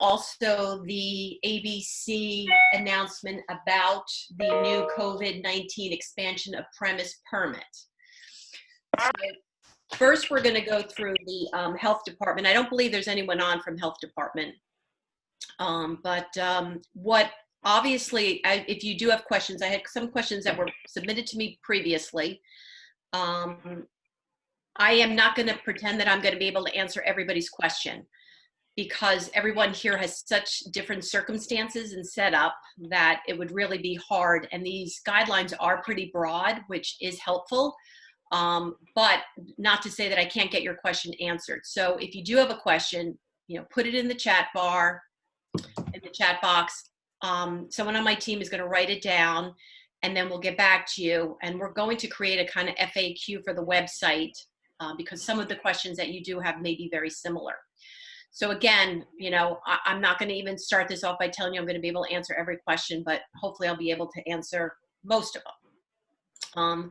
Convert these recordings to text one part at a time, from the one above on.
Also the ABC announcement about the new COVID-19 expansion of premise permit. So first, we're going to go through the health department. I don't believe there's anyone on from health department. What obviously, if you do have questions, I had some questions that were submitted to me previously. I am not going to pretend that I'm going to be able to answer everybody's question, because everyone here has such different circumstances and setup that it would really be hard. And these guidelines are pretty broad, which is helpful, but not to say that I can't get your question answered. So if you do have a question, put it in the chat bar, in the chat box. Someone on my team is going to write it down, and then we'll get back to you. And we're going to create a kind of FAQ for the website, because some of the questions that you do have may be very similar. So again, I'm not going to even start this off by telling you I'm going to be able to answer every question, but hopefully I'll be able to answer most of them.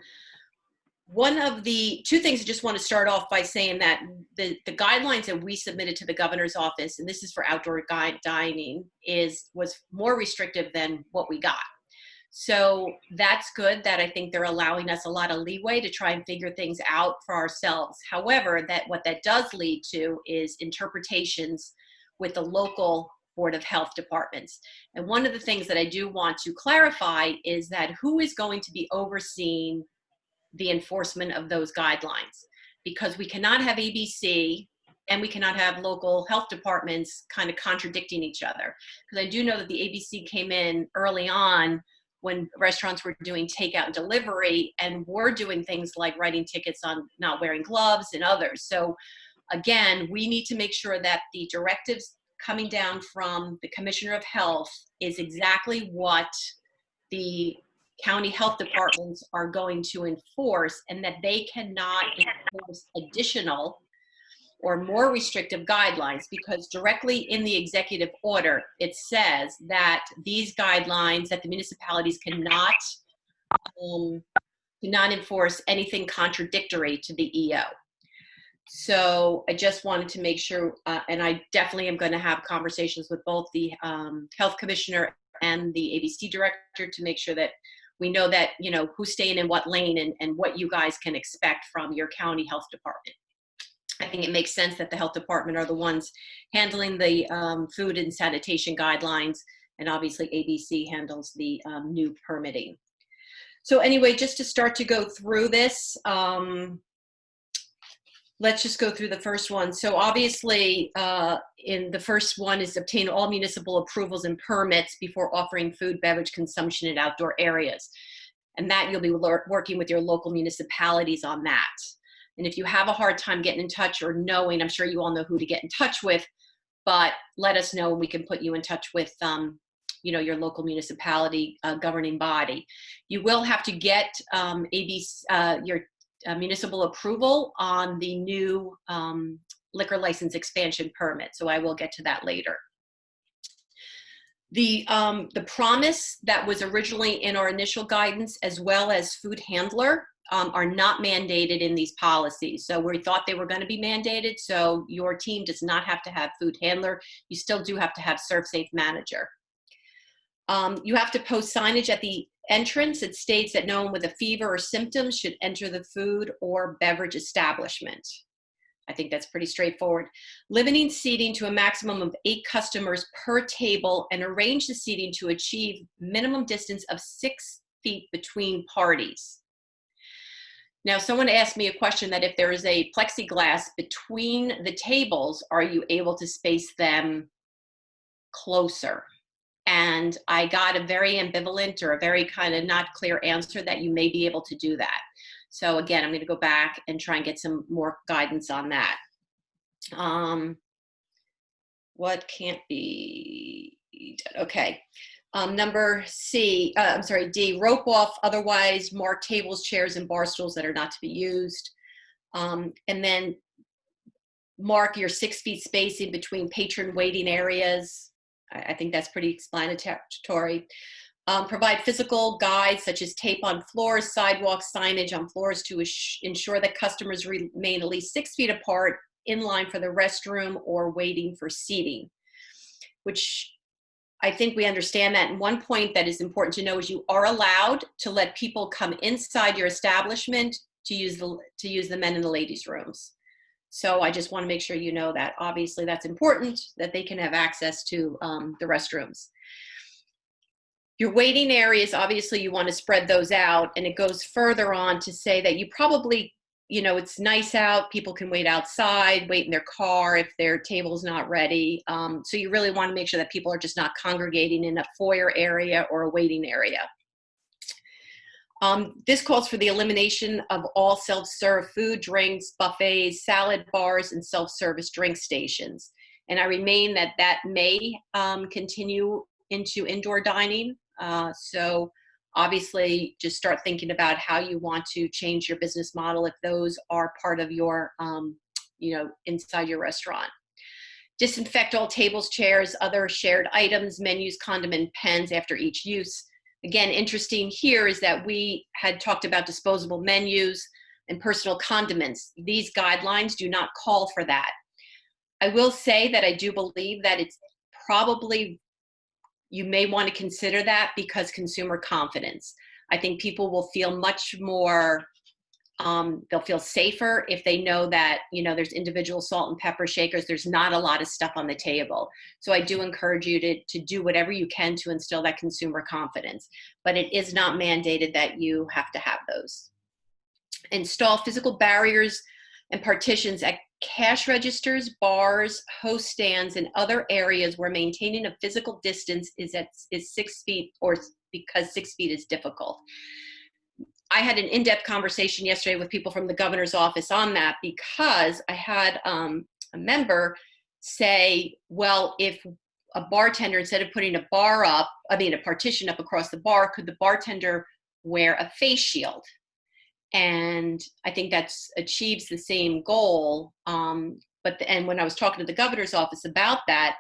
One of the two things I just want to start off by saying that the guidelines that we submitted to the governor's office, and this is for outdoor dining, was more restrictive than what we got. So that's good that I think they're allowing us a lot of leeway to try and figure things out for ourselves. However, what that does lead to is interpretations with the local Board of Health departments. And one of the things that I do want to clarify is that who is going to be overseeing the enforcement of those guidelines, because we cannot have ABC and we cannot have local health departments kind of contradicting each other. Because I do know that the ABC came in early on when restaurants were doing takeout and delivery and were doing things like writing tickets on not wearing gloves and others. So again, we need to make sure that the directives coming down from the Commissioner of Health is exactly what the county health departments are going to enforce, and that they cannot enforce additional or more restrictive guidelines, because directly in the executive order, it says that these guidelines, that the municipalities cannot enforce anything contradictory to the EO. So I just wanted to make sure, and I definitely am going to have conversations with both the health commissioner and the ABC director to make sure that we know that, who's staying in what lane and what you guys can expect from your county health department. I think it makes sense that the health department are the ones handling the food and sanitation guidelines, and obviously ABC handles the new permitting. So anyway, just to start to go through this, let's just go through the first one. So obviously, in the first one is obtain all municipal approvals and permits before offering food, beverage consumption in outdoor areas. And that you'll be working with your local municipalities on that. And if you have a hard time getting in touch or knowing, I'm sure you all know who to get in touch with, but let us know and we can put you in touch with your local municipality governing body. You will have to get your municipal approval on the new liquor license expansion permit. So I will get to that later. The promise that was originally in our initial guidance, as well as food handler, are not mandated in these policies. So we thought they were going to be mandated. So your team does not have to have food handler. You still do have to have serve safe manager. You have to post signage at the entrance. It states that no one with a fever or symptoms should enter the food or beverage establishment. I think that's pretty straightforward. Limiting seating to a maximum of 8 customers per table, and arrange the seating to achieve minimum distance of 6 feet between parties. Now, someone asked me a question that if there is a plexiglass between the tables, are you able to space them closer? And I got a very ambivalent or a very kind of not clear answer that you may be able to do that. So again, I'm going to go back and try and get some more guidance on that. What can't be done? Okay. Number D, rope off otherwise marked tables, chairs, and bar stools that are not to be used. And then mark your 6 feet spacing between patron waiting areas. I think that's pretty explanatory. Provide physical guides such as tape on floors, sidewalks, signage on floors to ensure that customers remain at least 6 feet apart in line for the restroom or waiting for seating. which I think we understand that. And one point that is important to know is you are allowed to let people come inside your establishment to use the men and the ladies' rooms. So I just want to make sure you know that. Obviously, that's important that they can have access to the restrooms. Your waiting areas, obviously, you want to spread those out. And it goes further on to say that you probably, it's nice out. People can wait outside, wait in their car if their table's not ready. So you really want to make sure that people are just not congregating in a foyer area or a waiting area. This calls for the elimination of all self-serve food, drinks, buffets, salad bars, and self-service drink stations. And I remain that may continue into indoor dining. So obviously just start thinking about how you want to change your business model if those are part of your, inside your restaurant. Disinfect all tables, chairs, other shared items, menus, condiment pens after each use. Again, interesting here is that we had talked about disposable menus and personal condiments. These guidelines do not call for that. I will say that I do believe that it's probably, you may want to consider that because consumer confidence. I think people will feel much more, they'll feel safer if they know that, there's individual salt and pepper shakers. There's not a lot of stuff on the table. So I do encourage you to do whatever you can to instill that consumer confidence, but it is not mandated that you have to have those. Install physical barriers and partitions at cash registers, bars, host stands, and other areas where maintaining a physical distance is 6 feet, or because 6 feet is difficult. I had an in-depth conversation yesterday with people from the governor's office on that, because I had a member say, well, if a bartender, instead of putting a partition up across the bar, could the bartender wear a face shield? And I think that achieves the same goal. And when I was talking to the governor's office about that,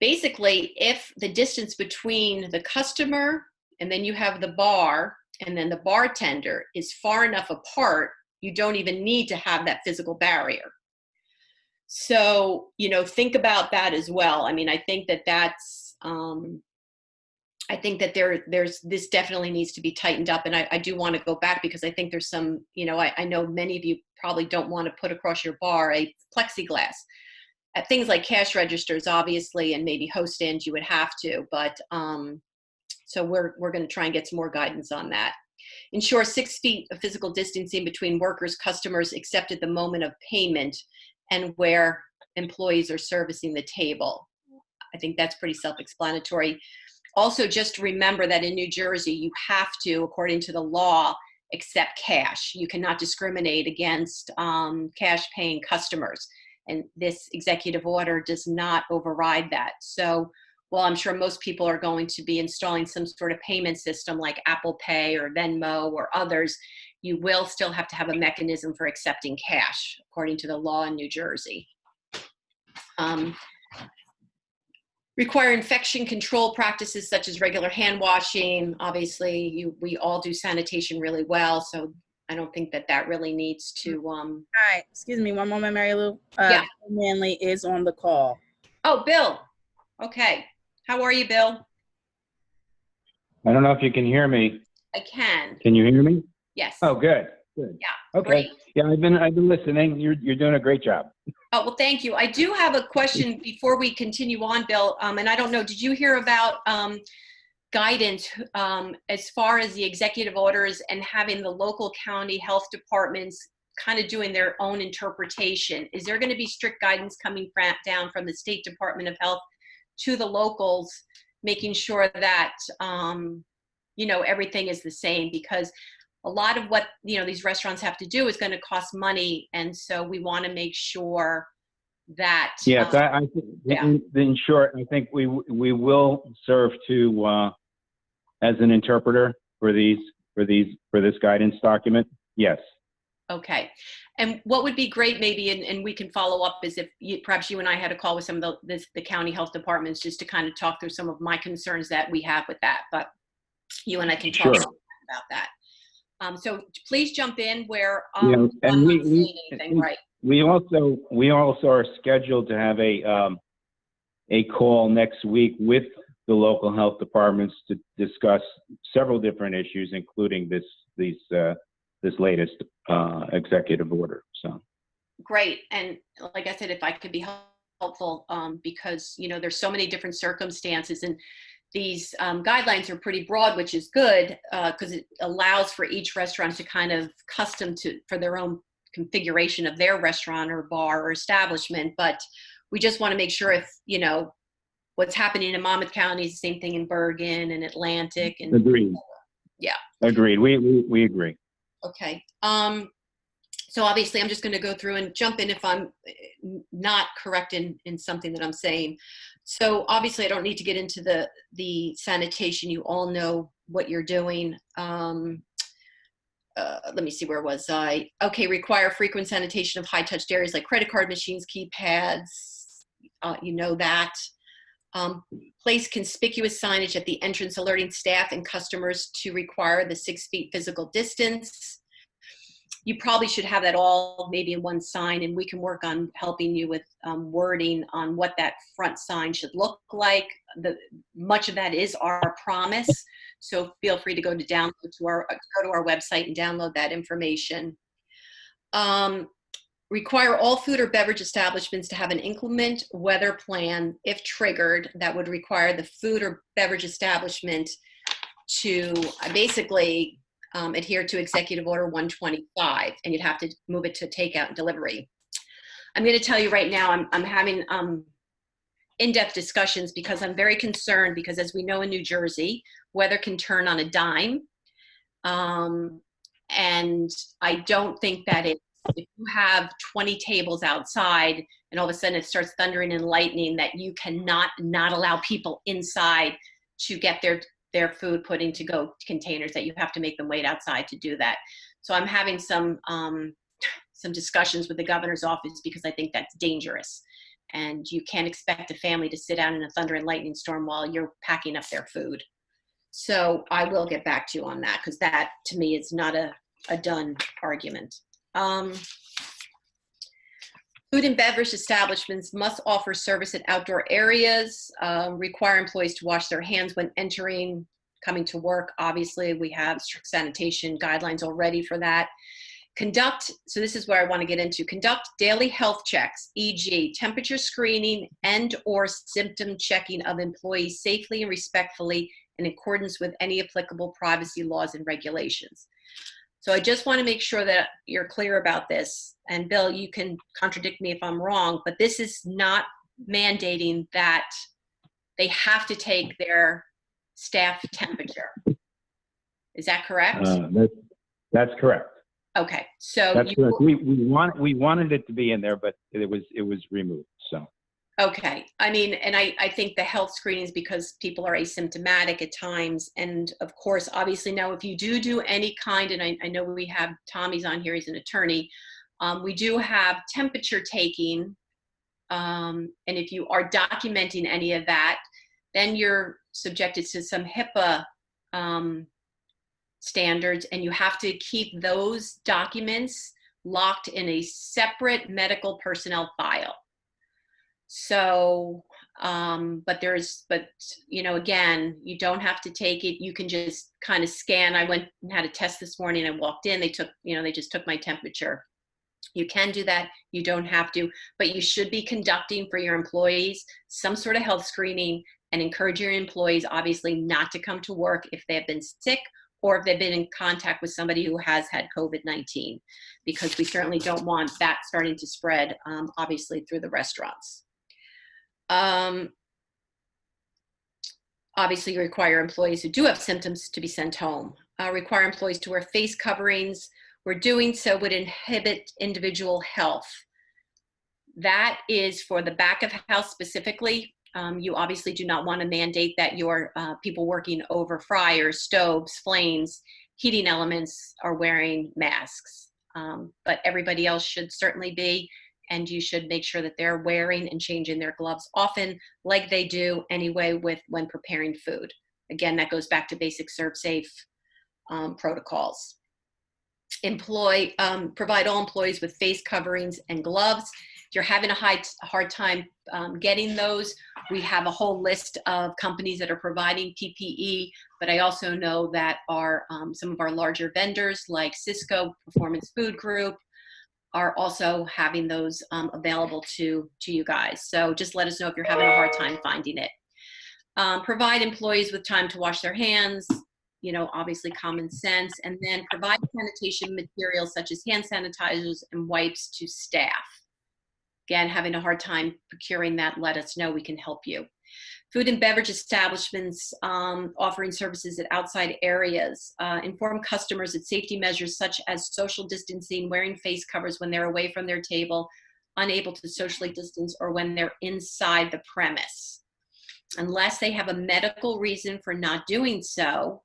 basically, if the distance between the customer and then you have the bar and then the bartender is far enough apart, you don't even need to have that physical barrier. So, think about that as well. I mean, I think that this definitely needs to be tightened up. And I do want to go back because I think there's some, I know many of you probably don't want to put across your bar a plexiglass. At things like cash registers, obviously, and maybe host stands, you would have to, but so we're going to try and get some more guidance on that. Ensure 6 feet of physical distancing between workers, customers, except at the moment of payment and where employees are servicing the table. I think that's pretty self-explanatory. Also, just remember that in New Jersey, you have to, according to the law, accept cash. You cannot discriminate against cash-paying customers. And this executive order does not override that. So while I'm sure most people are going to be installing some sort of payment system like Apple Pay or Venmo or others, you will still have to have a mechanism for accepting cash, according to the law in New Jersey. Require infection control practices such as regular hand washing. Obviously, we all do sanitation really well, so I don't think that really needs to. All right, excuse me, one moment, Mary Lou. Yeah. Manley is on the call. Oh, Bill. Okay. How are you, Bill? I don't know if you can hear me. I can. Can you hear me? Yes. Oh, good. Good. Yeah. Okay. Great. Yeah, I've been listening. You're doing a great job. Oh, well, thank you. I do have a question before we continue on, Bill. And I don't know, did you hear about guidance as far as the executive orders and having the local county health departments kind of doing their own interpretation? Is there going to be strict guidance coming down from the State Department of Health to the locals, making sure that, everything is the same? Because a lot of what, these restaurants have to do is going to cost money. And so we want to make sure that. Yes, I think, in short, I think we will serve to, as an interpreter for this guidance document. Yes. Okay. And what would be great maybe, and we can follow up, is if perhaps you and I had a call with some of the county health departments just to kind of talk through some of my concerns that we have with that, but you and I can talk about that. So please jump in where and anything, right? We also are scheduled to have a a call next week with the local health departments to discuss several different issues, including this latest executive order. So Great. And like I said, if I could be helpful, because, there's so many different circumstances, and these guidelines are pretty broad, which is good because it allows for each restaurant to kind of for their own configuration of their restaurant or bar or establishment. But we just want to make sure if, what's happening in Monmouth County is the same thing in Bergen and Atlantic. And agreed. Yeah. Agreed. We agree. Okay. So obviously I'm just going to go through and jump in if I'm not correct in something that I'm saying. So obviously I don't need to get into the sanitation. You all know what you're doing. Let me see, where was I? Okay, require frequent sanitation of high-touch areas like credit card machines, keypads. You know that. Place conspicuous signage at the entrance alerting staff and customers to require the 6 feet physical distance. You probably should have that all maybe in one sign, and we can work on helping you with wording on what that front sign should look like. Much of that is our promise, so feel free to go to our website and download that information. Require all food or beverage establishments to have an inclement weather plan if triggered. That would require the food or beverage establishment to basically adhere to Executive Order 125, and you'd have to move it to takeout and delivery. I'm going to tell you right now, I'm having in-depth discussions because I'm very concerned because, as we know in New Jersey, weather can turn on a dime. And I don't think that if you have 20 tables outside and all of a sudden it starts thundering and lightning, that you cannot not allow people inside to get their food put into go containers, that you have to make them wait outside to do that. So I'm having some discussions with the governor's office because I think that's dangerous. And you can't expect a family to sit out in a thunder and lightning storm while you're packing up their food. So I will get back to you on that because that, to me, is not a done argument. Food and beverage establishments must offer service at outdoor areas, require employees to wash their hands when entering, coming to work. Obviously, we have strict sanitation guidelines already for that. So this is where I want to get into, conduct daily health checks, e.g. temperature screening and/or symptom checking of employees safely and respectfully in accordance with any applicable privacy laws and regulations. So I just want to make sure that you're clear about this. And Bill, you can contradict me if I'm wrong, but this is not mandating that they have to take their staff temperature. Is that correct? That's correct. Okay, so that's correct. We wanted it to be in there, but it was removed. So. Okay, I mean, and I think the health screenings, because people are asymptomatic at times, and of course, obviously now if you do any kind, and I know we have Tommy's on here, he's an attorney, we do have temperature taking, and if you are documenting any of that, then you're subjected to some HIPAA standards, and you have to keep those documents locked in a separate medical personnel file. So, but again, you don't have to take it. You can just kind of scan. I went and had a test this morning. I walked in, they just took my temperature. You can do that. You don't have to, but you should be conducting for your employees some sort of health screening and encourage your employees, obviously, not to come to work if they have been sick or if they've been in contact with somebody who has had COVID-19, because we certainly don't want that starting to spread, obviously, through the restaurants. Obviously, you require employees who do have symptoms to be sent home. Require employees to wear face coverings. Where doing so would inhibit individual health. That is for the back of house specifically. You obviously do not want to mandate that your people working over fryers, stoves, flames, heating elements are wearing masks. But everybody else should certainly be. And you should make sure that they're wearing and changing their gloves often, like they do anyway when preparing food. Again, that goes back to basic serve safe protocols. Provide all employees with face coverings and gloves. If you're having a hard time getting those, we have a whole list of companies that are providing PPE, but I also know that some of our larger vendors like Cisco Performance Food Group are also having those available to you guys. So just let us know if you're having a hard time finding it. Provide employees with time to wash their hands, obviously common sense, and then provide sanitation materials such as hand sanitizers and wipes to staff. Again, having a hard time procuring that, let us know, we can help you. Food and beverage establishments offering services at outside areas. Inform customers that safety measures such as social distancing, wearing face covers when they're away from their table, unable to socially distance, or when they're inside the premise. Unless they have a medical reason for not doing so,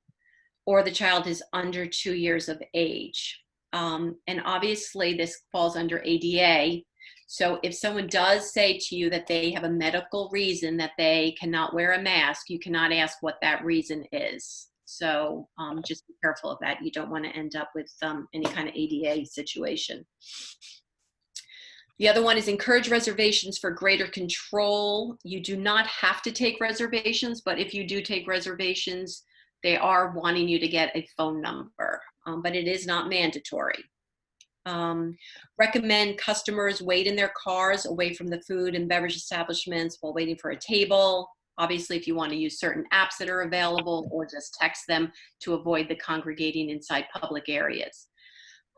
or the child is under 2 years of age. And obviously this falls under ADA. So if someone does say to you that they have a medical reason that they cannot wear a mask, you cannot ask what that reason is. So just be careful of that. You don't want to end up with any kind of ADA situation. The other one is encourage reservations for greater control. You do not have to take reservations, but if you do take reservations, they are wanting you to get a phone number, but it is not mandatory. Recommend customers wait in their cars away from the food and beverage establishments while waiting for a table. Obviously, if you want to use certain apps that are available, or just text them to avoid the congregating inside public areas.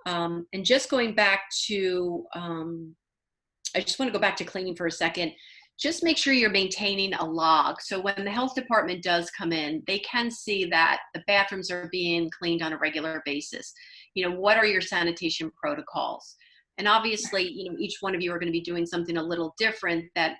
And just going back to, I just want to go back to cleaning for a second. Just make sure you're maintaining a log. So when the health department does come in, they can see that the bathrooms are being cleaned on a regular basis. What are your sanitation protocols? And obviously, each one of you are going to be doing something a little different that,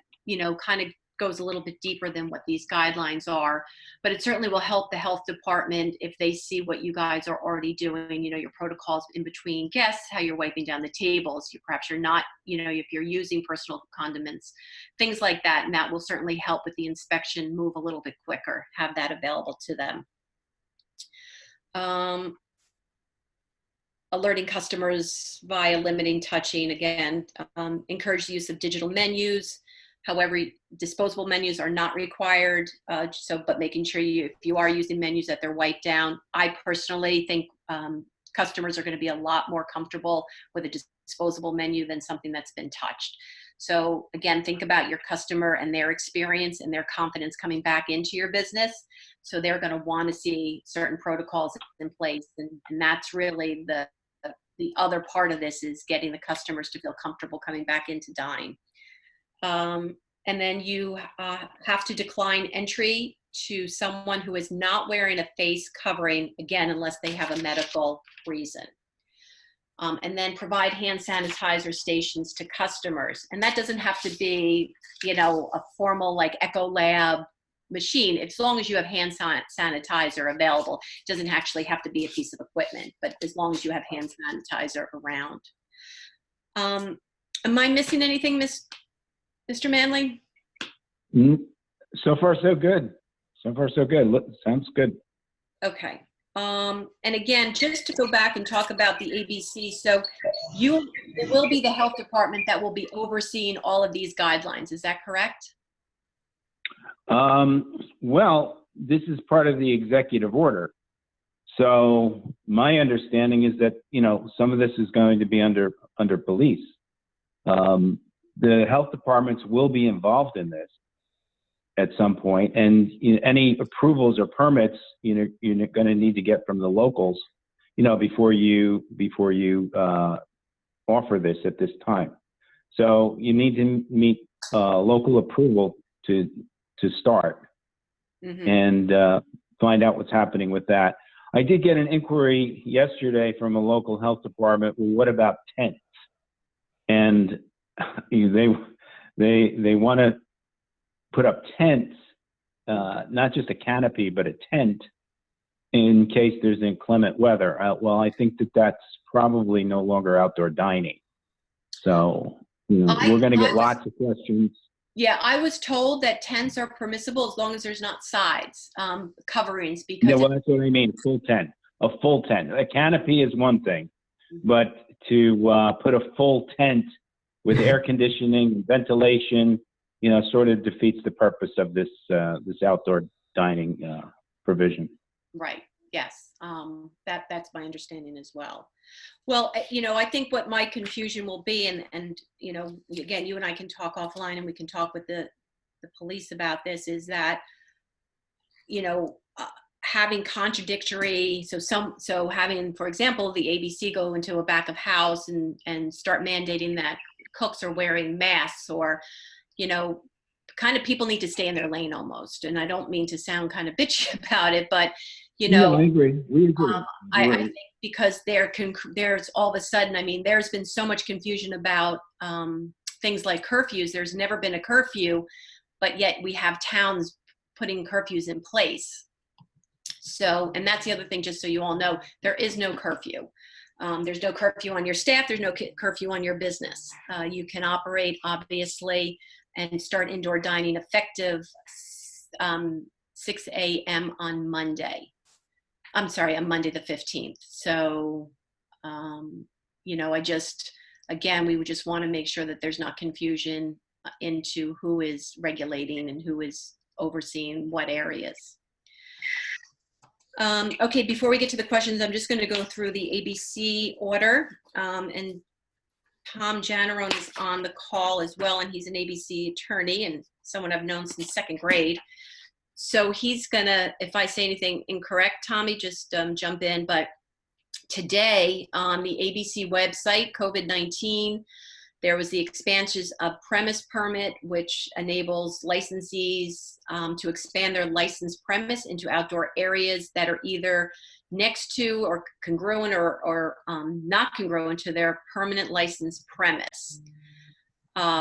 kind of goes a little bit deeper than what these guidelines are. But it certainly will help the health department if they see what you guys are already doing, your protocols in between guests, how you're wiping down the tables, perhaps you're not, if you're using personal condiments, things like that. And that will certainly help with the inspection move a little bit quicker, have that available to them. Alerting customers via limiting touching, again, encourage the use of digital menus. However, disposable menus are not required, but making sure if you are using menus that they're wiped down. I personally think customers are going to be a lot more comfortable with a disposable menu than something that's been touched. So again, think about your customer and their experience and their confidence coming back into your business. So they're going to want to see certain protocols in place. And that's really the other part of this, is getting the customers to feel comfortable coming back in to dine. And then you have to decline entry to someone who is not wearing a face covering, again, unless they have a medical reason. And then provide hand sanitizer stations to customers. And that doesn't have to be, a formal like Ecolab machine. As long as you have hand sanitizer available, it doesn't actually have to be a piece of equipment, but as long as you have hand sanitizer around. Am I missing anything, Mr. Manley? So far, so good. So far, so good. Look, sounds good. Okay. And again, just to go back and talk about the ABC, so it will be the health department that will be overseeing all of these guidelines. Is that correct? Well, this is part of the executive order. So my understanding is that, some of this is going to be under police. The health departments will be involved in this at some point, and any approvals or permits, you're going to need to get from the locals, before you offer this at this time. So you need to meet local approval to start, and find out what's happening with that. I did get an inquiry yesterday from a local health department. Well, what about tents? And they want to put up tents, not just a canopy, but a tent in case there's inclement weather. Well, I think that's probably no longer outdoor dining. So we're going to get lots of questions. Yeah, I was told that tents are permissible as long as there's not sides, coverings. Because yeah, well, that's what I mean. A full tent. A canopy is one thing, but to put a full tent with air conditioning, ventilation, you know, sort of defeats the purpose of this outdoor dining provision. Right. Yes. That's my understanding as well. Well, you know, I think what my confusion will be, and you know, again, you and I can talk offline, and we can talk with the police about this, is that, you know, having contradictory, so having, for example, the ABC go into a back of house and start mandating that cooks are wearing masks, or, you know, kind of people need to stay in their lane almost. And I don't mean to sound kind of bitchy about it, but, you know, I agree. We agree. I think because there's all of a sudden, I mean, there's been so much confusion about things like curfews. There's never been a curfew, but yet we have towns putting curfews in place. So, and that's the other thing, just so you all know, there is no curfew. There's no curfew on your staff. There's no curfew on your business. You can operate, obviously, and start indoor dining effective 6 a.m. on Monday. I'm sorry, on Monday the 15th. So, you know, again, we would just want to make sure that there's not confusion into who is regulating and who is overseeing what areas. Okay, before we get to the questions, I'm just going to go through the ABC order. And Tom Janarone is on the call as well, and he's an ABC attorney and someone I've known since second grade. So he's gonna, if I say anything incorrect, Tommy, just jump in. But today on the ABC website, COVID-19, there was the expansions of premise permit, which enables licensees to expand their licensed premise into outdoor areas that are either next to or congruent or not congruent to their permanent licensed premise,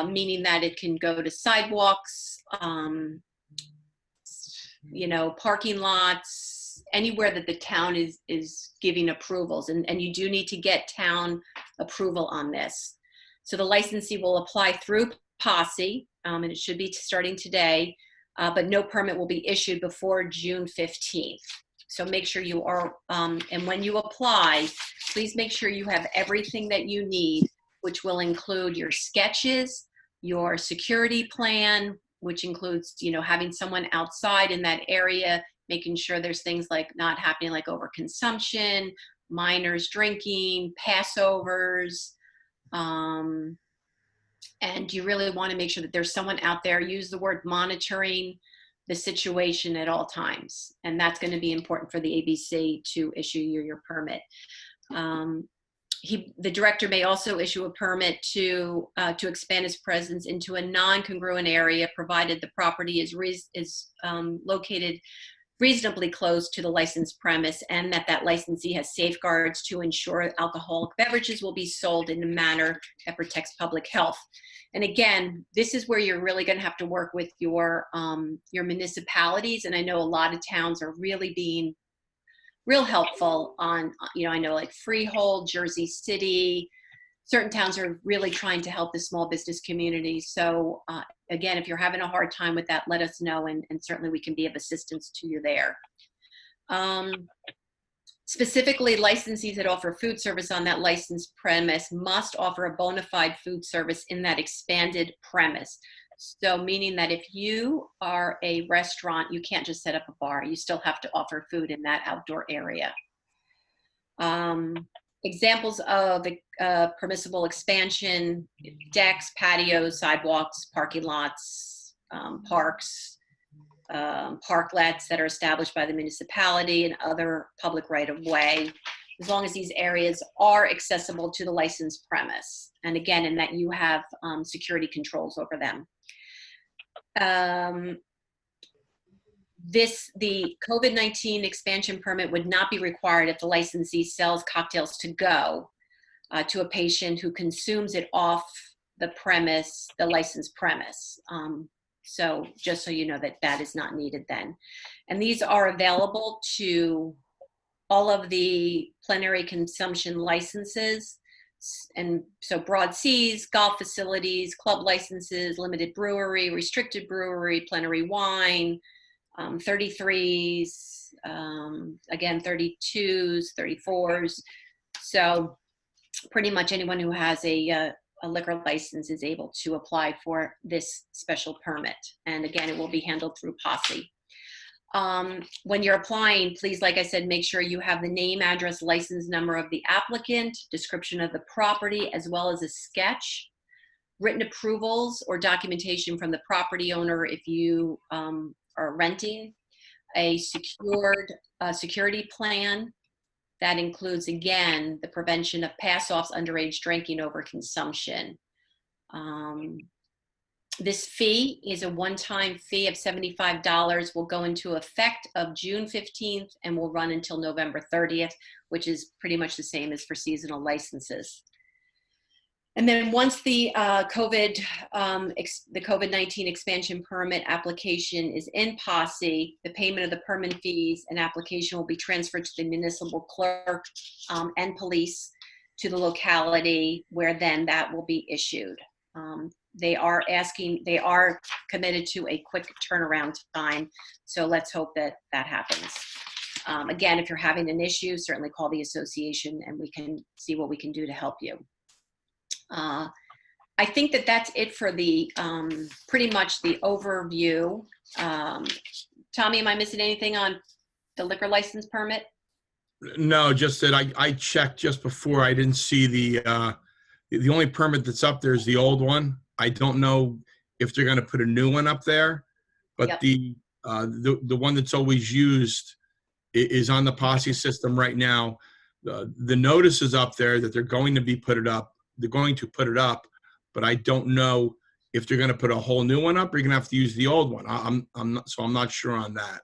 meaning that it can go to sidewalks, you know, parking lots, anywhere that the town is giving approvals. And you do need to get town approval on this. So the licensee will apply through Posse, and it should be starting today, but no permit will be issued before June 15th. So make sure you are, and when you apply, please make sure you have everything that you need, which will include your sketches, your security plan, which includes, you know, having someone outside in that area, making sure there's things like not happening, like overconsumption, minors drinking, Passovers, and you really want to make sure that there's someone out there, use the word monitoring the situation at all times. And that's going to be important for the ABC to issue your permit. The director may also issue a permit to expand his presence into a non-congruent area, provided the property is located reasonably close to the licensed premise, and that licensee has safeguards to ensure alcoholic beverages will be sold in a manner that protects public health. And again, this is where you're really going to have to work with your municipalities. And I know a lot of towns are really being real helpful on, you know, I know like Freehold, Jersey City, certain towns are really trying to help the small business community. So again, if you're having a hard time with that, let us know, and certainly we can be of assistance to you there. Specifically, licensees that offer food service on that licensed premise must offer a bona fide food service in that expanded premise. So meaning that if you are a restaurant, you can't just set up a bar. You still have to offer food in that outdoor area. Examples of permissible expansion: decks, patios, sidewalks, parking lots, parks, parklets that are established by the municipality, and other public right-of-way, as long as these areas are accessible to the licensed premise. And again, in that you have security controls over them. The COVID-19 expansion permit would not be required if the licensee sells cocktails to go to a patient who consumes it off the premise, the licensed premise. So just so you know that is not needed then. And these are available to all of the plenary consumption licenses. And so Broad Seas, golf facilities, club licenses, limited brewery, restricted brewery, plenary wine, 33s, again, 32s, 34s. So pretty much anyone who has a a liquor license is able to apply for this special permit. And again, it will be handled through Posse. When you're applying, please, like I said, make sure you have the name, address, license number of the applicant, description of the property, as well as a sketch, written approvals or documentation from the property owner if you are renting, a secured security plan that includes, again, the prevention of pass-offs, underage drinking, overconsumption. This fee is a one-time fee of $75, will go into effect of June 15th and will run until November 30th, which is pretty much the same as for seasonal licenses. And then once the COVID-19 expansion permit application is in Posse, the payment of the permit fees and application will be transferred to the municipal clerk and police to the locality where then that will be issued. They are committed to a quick turnaround time, so let's hope that that happens. Again, if you're having an issue, certainly call the association and we can see what we can do to help you. I think that that's it for the pretty much the overview. Tommy, am I missing anything on the liquor license permit? No, just that I checked just before. I didn't see the only permit that's up there is the old one. I don't know if they're going to put a new one up there, but Yep. the one that's always used is on the Posse system right now. The notice is up there that they're going to be put it up. They're going to put it up, but I don't know if they're going to put a whole new one up or you're going to have to use the old one. I'm not sure on that.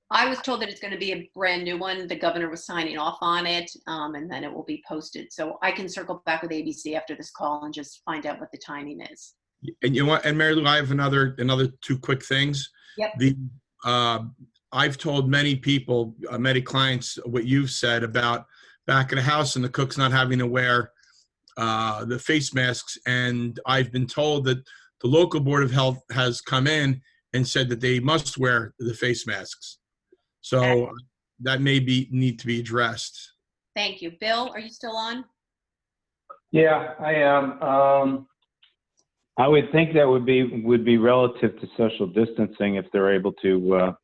I was told that it's going to be a brand new one. The governor was signing off on it, and then it will be posted. So I can circle back with ABC after this call and just find out what the timing is. And you know what? And Mary Lou, I have another two quick things. Yep. I've told many people, many clients, what you've said about back of the house and the cooks not having to wear the face masks. And I've been told that the local board of health has come in and said that they must wear the face masks. So that may need to be addressed. Thank you. Bill, are you still on? Yeah, I am. I would think that would be relative to social distancing if they're able to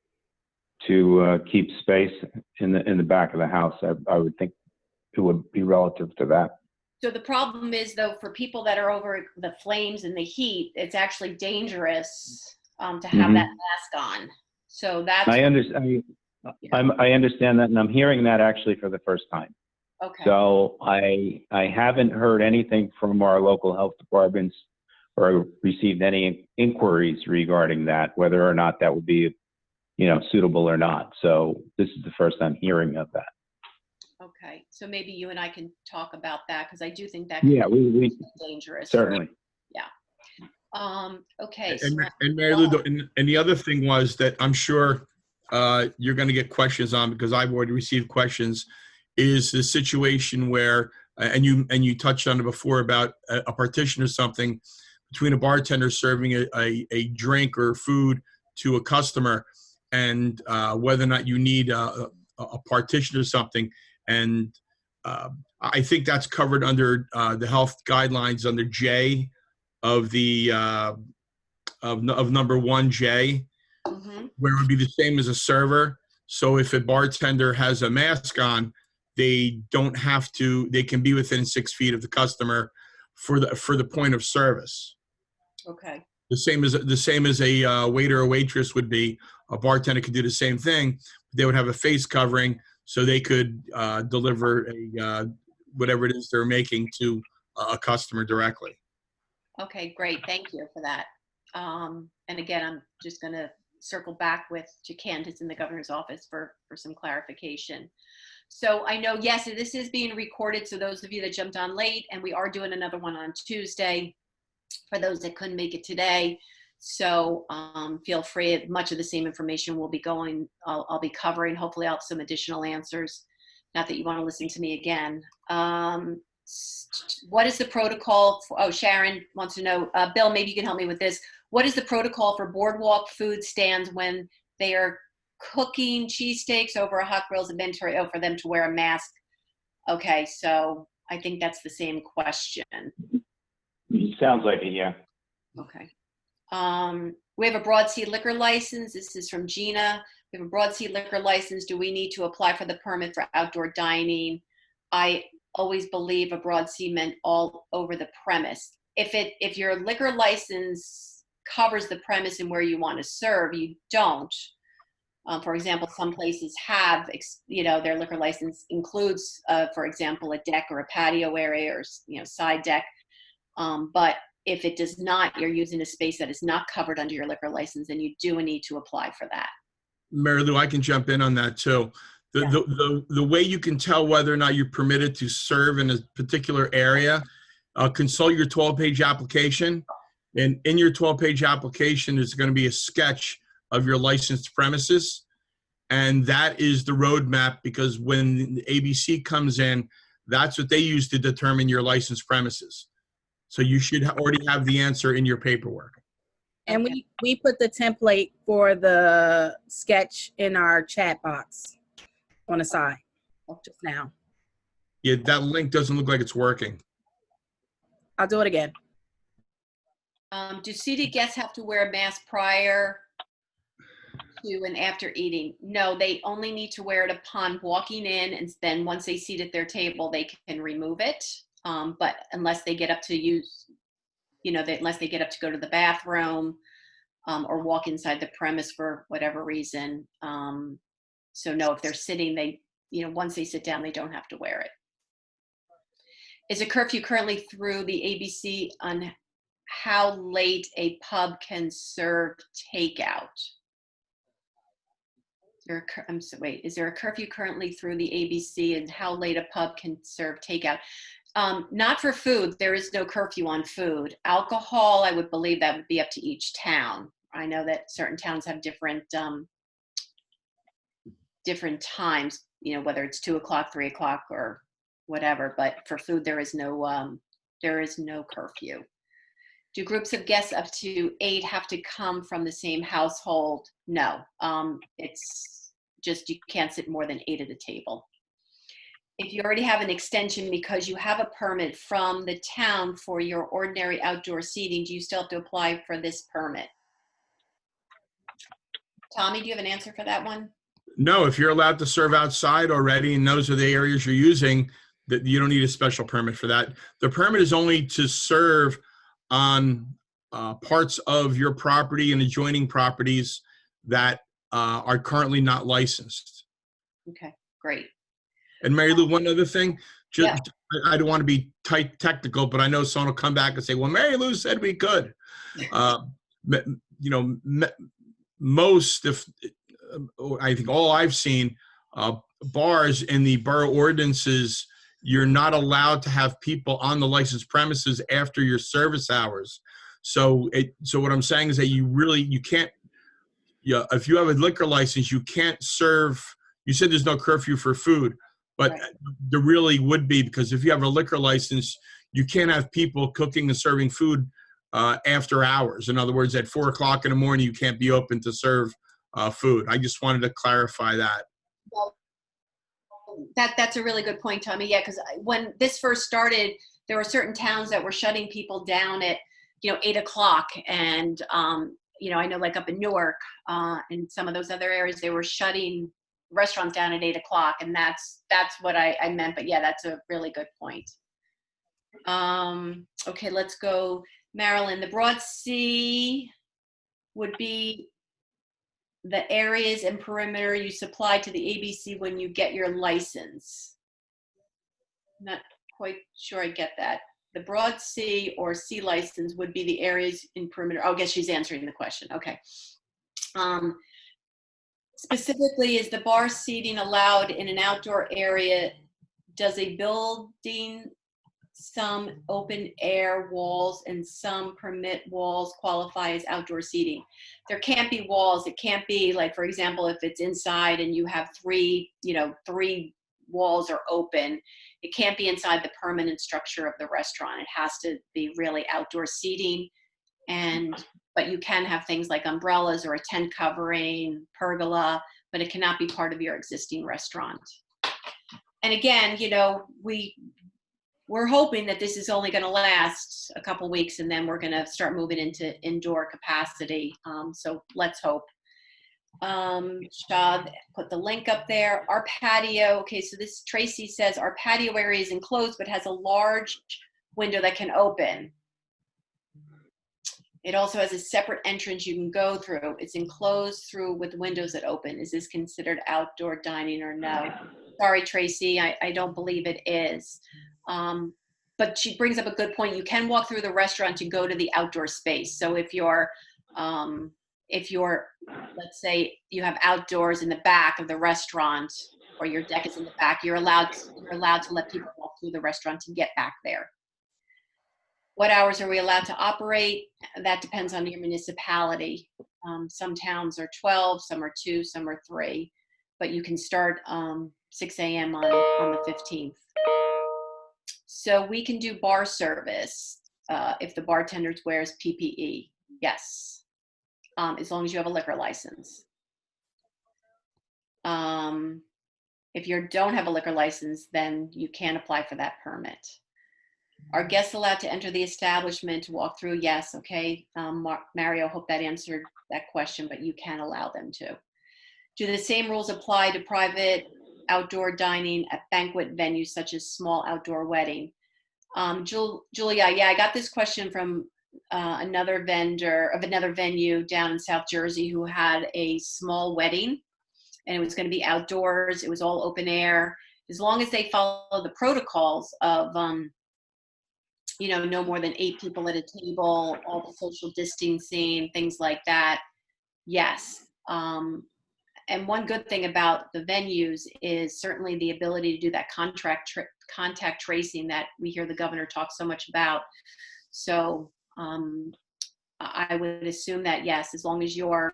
keep space in the back of the house. I would think it would be relative to that. So the problem is, though, for people that are over the flames and the heat, it's actually dangerous to have that mask on. So that's. I understand. I understand that, and I'm hearing that actually for the first time. Okay. So I haven't heard anything from our local health departments or received any inquiries regarding that, whether or not that would be, suitable or not. So this is the first I'm hearing of that. Okay. So maybe you and I can talk about that because I do think that Yeah, can we be dangerous. certainly. Okay. And Mary Lou, and the other thing was that I'm sure you're going to get questions on, because I've already received questions, is the situation where, and you touched on it before about a partition or something between a bartender serving a drink or food to a customer, and whether or not you need a partition or something. And I think that's covered under the health guidelines under J of the of number 1J, where it would be the same as a server. So if a bartender has a mask on, they don't have to. They can be within 6 feet of the customer for the point of service. Okay. The same as a waiter or waitress would be. A bartender could do the same thing. They would have a face covering so they could deliver whatever it is they're making to a customer directly. Okay, great. Thank you for that. And again, I'm just going to circle back to Candace in the governor's office for some clarification. So I know, yes, this is being recorded. So those of you that jumped on late, and we are doing another one on Tuesday for those that couldn't make it today. So feel free. Much of the same information will be going. I'll be covering. Hopefully I'll have some additional answers. Not that you want to listen to me again. What is the protocol? Sharon wants to know. Bill, maybe you can help me with this. What is the protocol for boardwalk food stands when they are cooking cheesesteaks over a hot grills and for them to wear a mask? Okay, so I think that's the same question. Sounds like it, yeah. Okay. We have a Broad Sea liquor license. This is from Gina. We have a Broad Sea liquor license. Do we need to apply for the permit for outdoor dining? I always believe a Broad Sea meant all over the premise. If your liquor license covers the premise and where you want to serve, you don't. For example, some places have, their liquor license includes, for example, a deck or a patio area or, side deck. But if it does not, you're using a space that is not covered under your liquor license, then you do need to apply for that. Mary Lou, I can jump in on that too. The way you can tell whether or not you're permitted to serve in a particular area, consult your 12-page application. And in your 12-page application is going to be a sketch of your licensed premises. And that is the roadmap, because when the ABC comes in, that's what they use to determine your licensed premises. So you should already have the answer in your paperwork. And we put the template for the sketch in our chat box on the side just now. Yeah, that link doesn't look like it's working. I'll do it again. Do seated guests have to wear a mask prior to and after eating? No, they only need to wear it upon walking in, and then once they seat at their table, they can remove it. But unless they get up to use, unless they get up to go to the bathroom or walk inside the premise for whatever reason. So no, if they're sitting, they, once they sit down, they don't have to wear it. Is a curfew currently through the ABC on how late a pub can serve takeout? Is there a curfew currently through the ABC and how late a pub can serve takeout? Not for food. There is no curfew on food. Alcohol, I would believe that would be up to each town. I know that certain towns have different times, whether it's 2 o'clock, 3 o'clock, or whatever. But for food, there is no curfew. Do groups of guests up to 8 have to come from the same household? No. It's just you can't sit more than 8 at a table. If you already have an extension because you have a permit from the town for your ordinary outdoor seating, do you still have to apply for this permit? Tommy, do you have an answer for that one? No, if you're allowed to serve outside already and those are the areas you're using, that you don't need a special permit for that. The permit is only to serve on parts of your property and adjoining properties that are currently not licensed. Okay, great. And Mary Lou, one other thing, I don't want to be technical, but I know someone will come back and say, well, Mary Lou said we could. Most, I think all I've seen, bars in the borough ordinances, you're not allowed to have people on the licensed premises after your service hours. So what I'm saying is that you can't, if you have a liquor license, you can't serve. You said there's no curfew for food, but right. There really would be, because if you have a liquor license, you can't have people cooking and serving food after hours. In other words, at 4 o'clock in the morning, you can't be open to serve food. I just wanted to clarify that. Well, that's a really good point, Tommy. Yeah, because when this first started, there were certain towns that were shutting people down at 8 o'clock, and I know, like up in Newark and some of those other areas, they were shutting restaurants down at 8 o'clock, and that's what I meant. But yeah, that's a really good point. Okay, let's go, Marilyn. The Broad Sea would be the areas and perimeter you supply to the ABC when you get your license. Not quite sure I get that. The Broad Sea or Sea license would be the areas in perimeter. Oh, I guess she's answering the question. Okay. Specifically, is the bar seating allowed in an outdoor area? Does a building some open air walls and some permit walls qualify as outdoor seating? There can't be walls. It can't be, like, for example, if it's inside and you have three walls are open, it can't be inside the permanent structure of the restaurant. It has to be really outdoor seating. But you can have things like umbrellas or a tent covering, pergola, but it cannot be part of your existing restaurant. And again, we we're hoping that this is only going to last a couple weeks, and then we're going to start moving into indoor capacity. So let's hope. Shad put the link up there. Our patio, okay, so this Tracy says our patio area is enclosed but has a large window that can open. It also has a separate entrance you can go through. It's enclosed through with windows that open. Is this considered outdoor dining or no? Sorry, Tracy, I don't believe it is. But she brings up a good point. You can walk through the restaurant to go to the outdoor space. So if you're, let's say you have outdoors in the back of the restaurant, or your deck is in the back, you're allowed to let people walk through the restaurant to get back there. What hours are we allowed to operate? That depends on your municipality. Some towns are 12, some are 2, some are 3, but you can start 6 a.m. on the 15th. So we can do bar service if the bartender wears PPE. Yes, as long as you have a liquor license. If you don't have a liquor license, then you can't apply for that permit. Are guests allowed to enter the establishment to walk through? Yes. Okay. Mario, hope that answered that question, but you can allow them to. Do the same rules apply to private outdoor dining at banquet venues such as small outdoor wedding? Julia, yeah, I got this question from another vendor of another venue down in South Jersey who had a small wedding, and it was going to be outdoors. It was all open air. As long as they follow the protocols of no more than 8 people at a table, all the social distancing, things like that. Yes. And one good thing about the venues is certainly the ability to do that contact tracing that we hear the governor talk so much about. So I would assume that, yes, as long as you're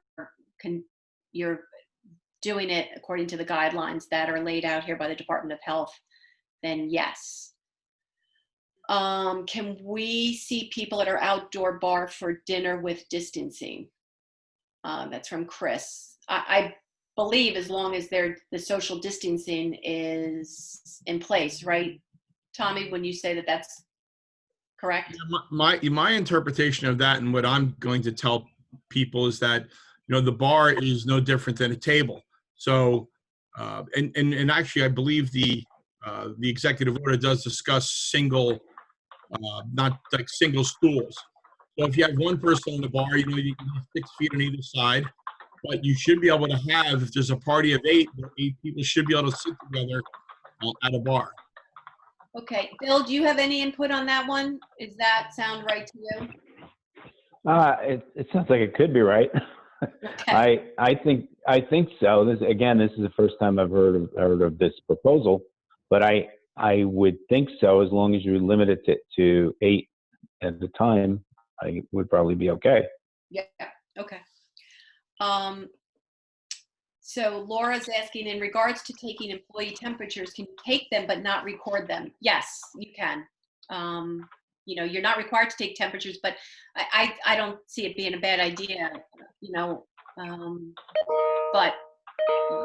doing it according to the guidelines that are laid out here by the Department of Health, then yes. Can we see people at our outdoor bar for dinner with distancing? That's from Chris. I believe as long as the social distancing is in place, right, Tommy, when you say that that's correct? My interpretation of that, and what I'm going to tell people, is that the bar is no different than a table. So and actually I believe the executive order does discuss single, not like single stools. So if you have one person on the bar, you need 6 feet on either side, but you should be able to have, if there's a party of 8, 8 people should be able to sit together at a bar. Okay, Bill, do you have any input on that one? Does that sound right to you? It sounds like it could be right. Okay. I think so. This is the first time I've heard of this proposal, but I would think so. As long as you limit it to 8 at the time, I would probably be okay. Yeah. Okay. So Laura's asking, in regards to taking employee temperatures, can you take them but not record them? Yes, you can. You're not required to take temperatures, but I don't see it being a bad idea, but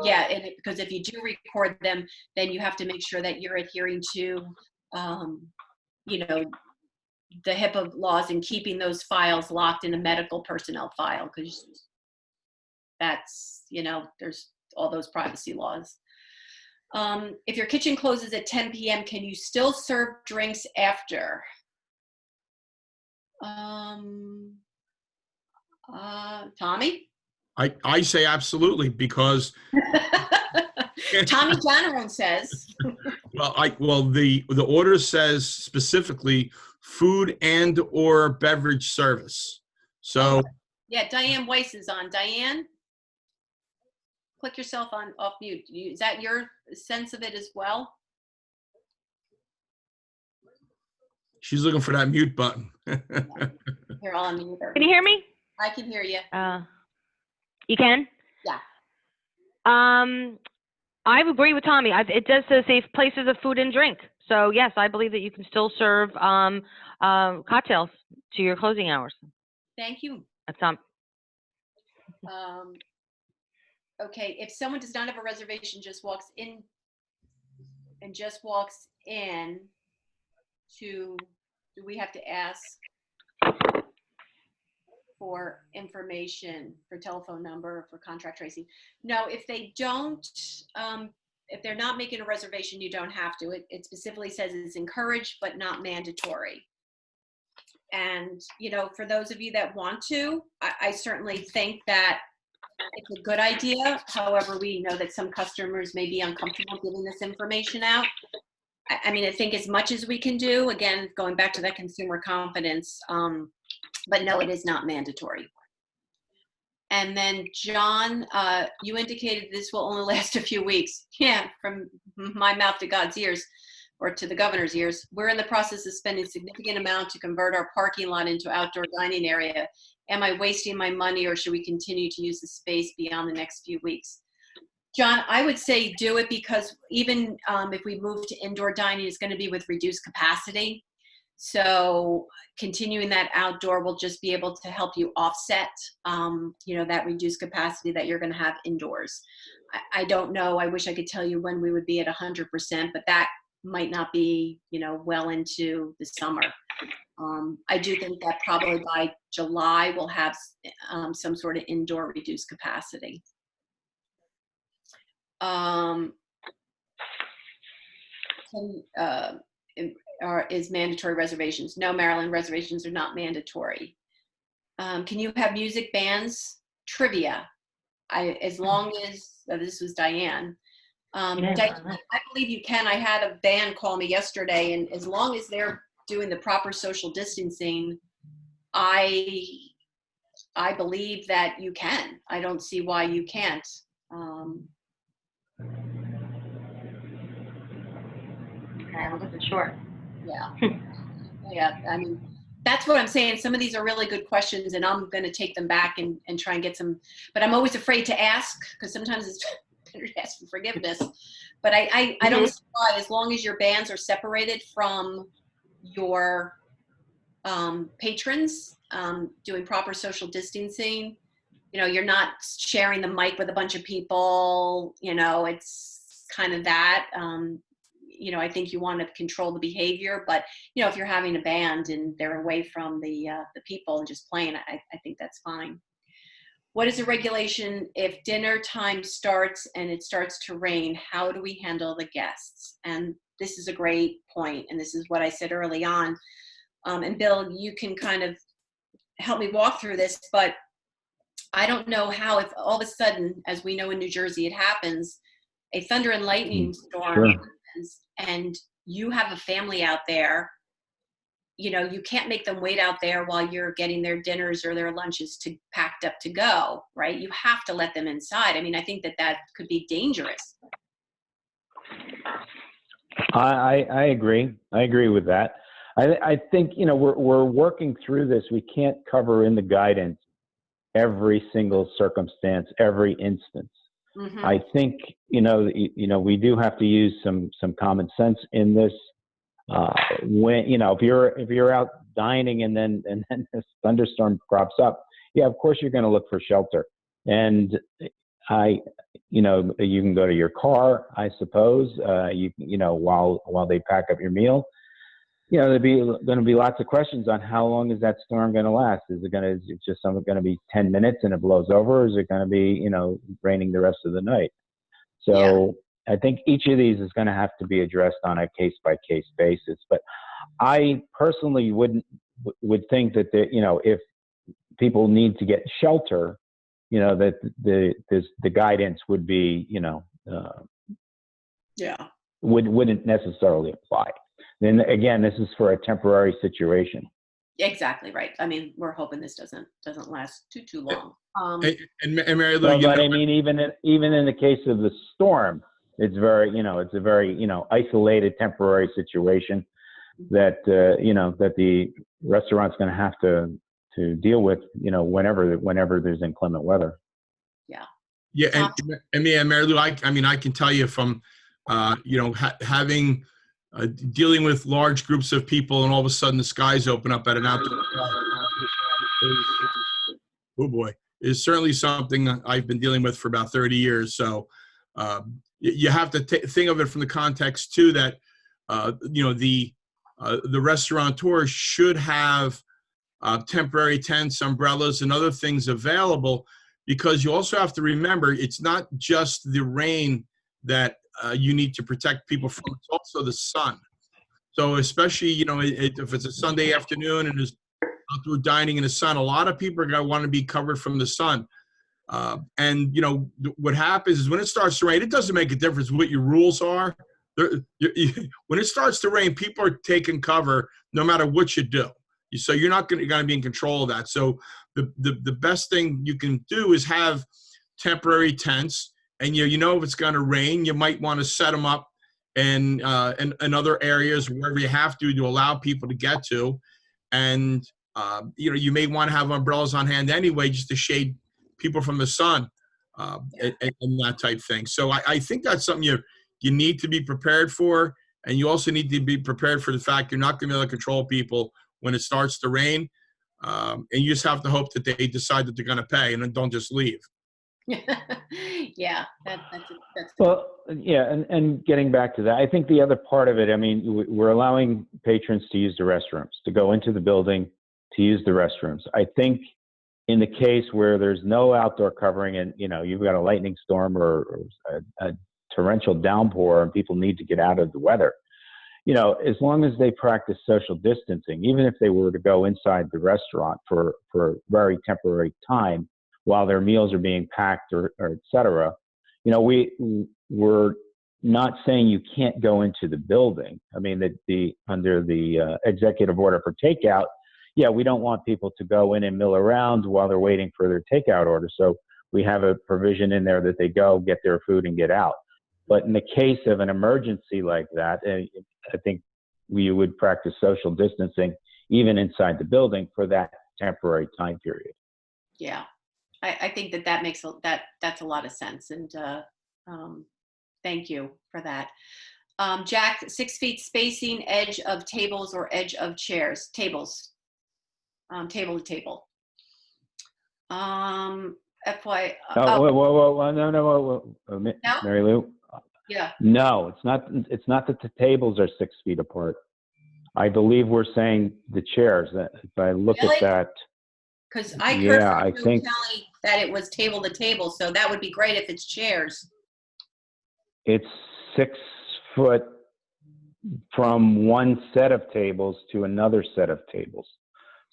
yeah, because if you do record them, then you have to make sure that you're adhering to, the HIPAA laws and keeping those files locked in a medical personnel file, because that's, there's all those privacy laws. If your kitchen closes at 10 p.m., can you still serve drinks after? Tommy? I say absolutely, because Tommy Janarone says. The order says specifically food and or beverage service. So yeah, Diane Weiss is on. Diane, click yourself off mute. Is that your sense of it as well? She's looking for that mute button. Here, I'll unmute her. Can you hear me? I can hear you. You can? Yeah. I agree with Tommy. It does say places of food and drink. So yes, I believe that you can still serve cocktails to your closing hours. Thank you. That's okay, if someone does not have a reservation, just walks in, do we have to ask for information, for telephone number, for contract tracing? No, if they don't, if they're not making a reservation, you don't have to. It specifically says it's encouraged, but not mandatory. And, you know, for those of you that want to, I certainly think that it's a good idea. However, we know that some customers may be uncomfortable giving this information out. I mean, I think as much as we can do, again, going back to that consumer confidence, but no, it is not mandatory. And then John, you indicated this will only last a few weeks. Yeah, from my mouth to God's ears, or to the governor's ears. We're in the process of spending a significant amount to convert our parking lot into outdoor dining area. Am I wasting my money, or should we continue to use the space beyond the next few weeks? John, I would say do it, because even if we move to indoor dining, it's going to be with reduced capacity. So continuing that outdoor will just be able to help you offset, you know, that reduced capacity that you're going to have indoors. I don't know. I wish I could tell you when we would be at 100%, but that might not be, you know, well into the summer. I do think that probably by July we'll have some sort of indoor reduced capacity. Is mandatory reservations? No, Maryland, reservations are not mandatory. Can you have music bands? Trivia. As long as, this was Diane. Diane, I believe you can. I had a band call me yesterday, and as long as they're doing the proper social distancing, I believe that you can. I don't see why you can't. I wasn't sure. Yeah. Yeah. I mean, that's what I'm saying. Some of these are really good questions, and I'm going to take them back and try and get some, but I'm always afraid to ask, because sometimes it's better to ask for forgiveness. But I don't see why, as long as your bands are separated from your patrons, doing proper social distancing, you know, you're not sharing the mic with a bunch of people, you know, it's kind of that. You know, I think you want to control the behavior, but, you know, if you're having a band and they're away from the people and just playing, I think that's fine. What is the regulation if dinner time starts and it starts to rain? How do we handle the guests? And this is a great point, and this is what I said early on. And Bill, you can kind of help me walk through this, but I don't know how, if all of a sudden, as we know in New Jersey, it happens, a thunder and lightning storm happens, and you have a family out there, you know, you can't make them wait out there while you're getting their dinners or their lunches packed up to go, right? You have to let them inside. I mean, I think that could be dangerous. I agree. I agree with that. I think, you know, we're working through this. We can't cover in the guidance every single circumstance, every instance. Mm-hmm. I think, you know, we do have to use some common sense in this. When, you know, if you're out dining and then this thunderstorm crops up, yeah, of course you're going to look for shelter. And you know, you can go to your car, I suppose. You know, while they pack up your meal. You know, there's going to be lots of questions on how long is that storm going to last? Is it just something going to be 10 minutes and it blows over? Or is it going to be, you know, raining the rest of the night? So yeah. I think each of these is going to have to be addressed on a case-by-case basis. But I personally would think that, you know, if people need to get shelter, you know, that the guidance would be, you know, wouldn't necessarily apply. Then again, this is for a temporary situation. Exactly right. I mean, we're hoping this doesn't last too long. And Mary Lou, but I mean, even in the case of the storm, it's a very, you know, isolated temporary situation that you know, that the restaurant's going to have to deal with, you know, whenever there's inclement weather. Yeah. Yeah, and Mary Lou, I mean, I can tell you from, you know, having. Dealing with large groups of people, and all of a sudden the skies open up at an outdoor. Oh boy, is certainly something I've been dealing with for about 30 years. So you have to think of it from the context too that you know, the the restaurateur should have temporary tents, umbrellas, and other things available, because you also have to remember it's not just the rain that you need to protect people from, it's also the sun. So especially, you know, if it's a Sunday afternoon and there's outdoor dining in the sun, a lot of people are going to want to be covered from the sun. And, you know, what happens is when it starts to rain, it doesn't make a difference what your rules are. When it starts to rain, people are taking cover no matter what you do. So you're not going to be in control of that. So the best thing you can do is have temporary tents. And, you know, if it's going to rain, you might want to set them up in other areas, wherever you have to allow people to get to. And, you know, you may want to have umbrellas on hand anyway, just to shade people from the sun and that type thing. So I think that's something you need to be prepared for. And you also need to be prepared for the fact you're not going to be able to control people when it starts to rain. And you just have to hope that they decide that they're going to pay and then don't just leave. Yeah, that's Well, yeah, and getting back to that, I think the other part of it, I mean, we're allowing patrons to use the restrooms, to go into the building, to use the restrooms. I think in the case where there's no outdoor covering and, you know, you've got a lightning storm or a torrential downpour and people need to get out of the weather, you know, as long as they practice social distancing, even if they were to go inside the restaurant for a very temporary time while their meals are being packed or et cetera, you know, we're not saying you can't go into the building. I mean, under the executive order for takeout, yeah, we don't want people to go in and mill around while they're waiting for their takeout order. So we have a provision in there that they go get their food and get out. But in the case of an emergency like that, I think we would practice social distancing even inside the building for that temporary time period. Yeah, I think that makes that's a lot of sense. And thank you for that. Jack, 6 feet spacing, edge of tables or edge of chairs, tables, table to table. FY. No, No? Mary Lou. Yeah. No, it's not. It's not that the tables are 6 feet apart. I believe we're saying the chairs. If I look Really? at that, Because I heard yeah, from I Joe think Kelly that it was table to table, so that would be great if it's chairs. it's 6 foot from one set of tables to another set of tables.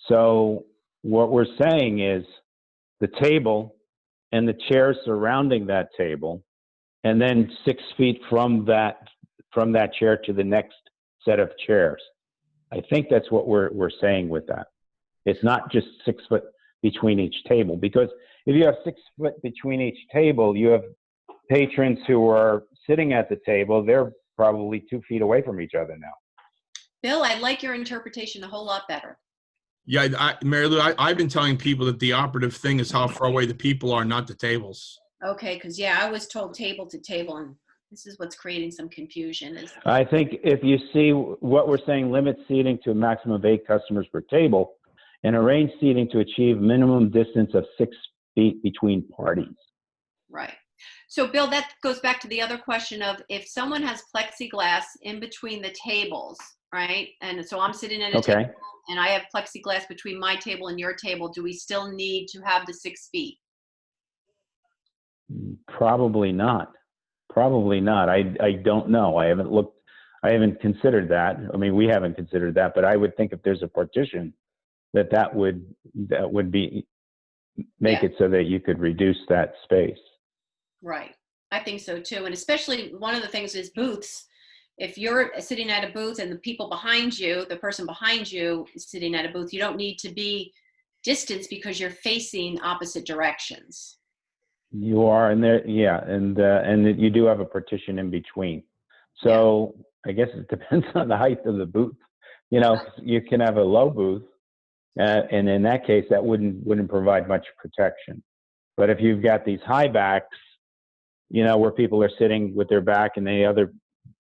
So what we're saying is the table and the chairs surrounding that table, and then 6 feet from that chair to the next set of chairs. I think that's what we're saying with that. It's not just 6 foot between each table, because if you have 6 foot between each table, you have patrons who are sitting at the table. They're probably 2 feet away from each other now. Bill, I like your interpretation a whole lot better. Yeah, Mary Lou, I've been telling people that the operative thing is how far away the people are, not the tables. Okay, because yeah, I was told table to table, and this is what's creating some confusion. I think if you see what we're saying, limit seating to a maximum of 8 customers per table, and arrange seating to achieve minimum distance of 6 feet between parties. Right. So Bill, that goes back to the other question of if someone has plexiglass in between the tables, right? And so I'm sitting at a table and I have plexiglass between my table and your table. Do we still need to have the 6 feet? Probably not. Probably not. I don't know. I haven't looked. I haven't considered that. I mean, we haven't considered that, but I would think if there's a partition, that would make it so that you could reduce that space. Right. I think so too. And especially one of the things is booths. If you're sitting at a booth and the people behind you, the person behind you is sitting at a booth, you don't need to be distanced because you're facing opposite directions. You are, and there, yeah, and you do have a partition in between. So I guess it depends on the height of the booth. You know, you can have a low booth, and in that case, that wouldn't provide much protection. But if you've got these high backs, you know, where people are sitting with their back and the other